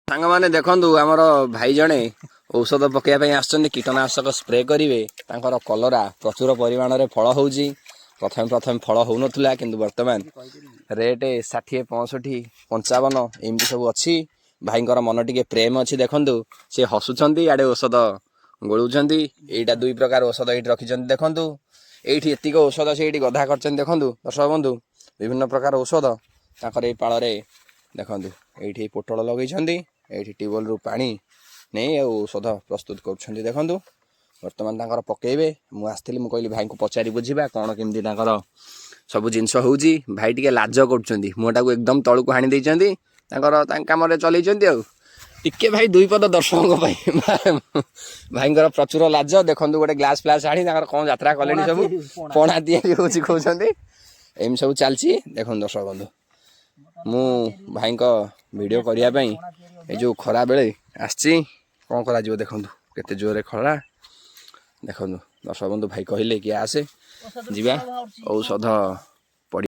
सांग मैंने देखु आमर भाई जड़े औषध पकड़ा आसछन्ति कीटनाशक स्प्रे करेंगे कलरा प्रचुर परिमाण में फल हो प्रथम प्रथम फल हो नाला कि बर्तमान रेट 60 65 55 एमती सब अच्छी भाईंकर मन टी प्रेम अच्छी देखु सी हसुंच आड़े औषध गोलुंट यहाँ 2 प्रकार औषध ये रखिंट देखु ये एतिक औषध से गधा कर देखु दर्शक बंधु विभिन्न प्रकार औषध ताकर पाल देखु ये पोटल लगे ये ट्यूबवेल रु पानी नहीं औषध प्रस्तुत कर देखु बर्तमान तांकर पकेबे मुझे मुझे भाई को पचारि बुझा कौन केमती सब जिनस हो भाई टे लाज कर मुँहटा को एकदम तलू को हाणी देती कम चलते टिके भाई 2 पद दर्शकों भाई प्रचुर लाज देखो गोटे ग्लास फ्लास आनी कौन यात्रा कले सब पणा कहते एम सब चलती देखो दर्शक बंधु मु भाई वीडियो करने जो खरा बेले आसी कौन करा देखु केते जोरे खरा देखो दर्शक बंधु भाई कहले कि आसे जीवा औषध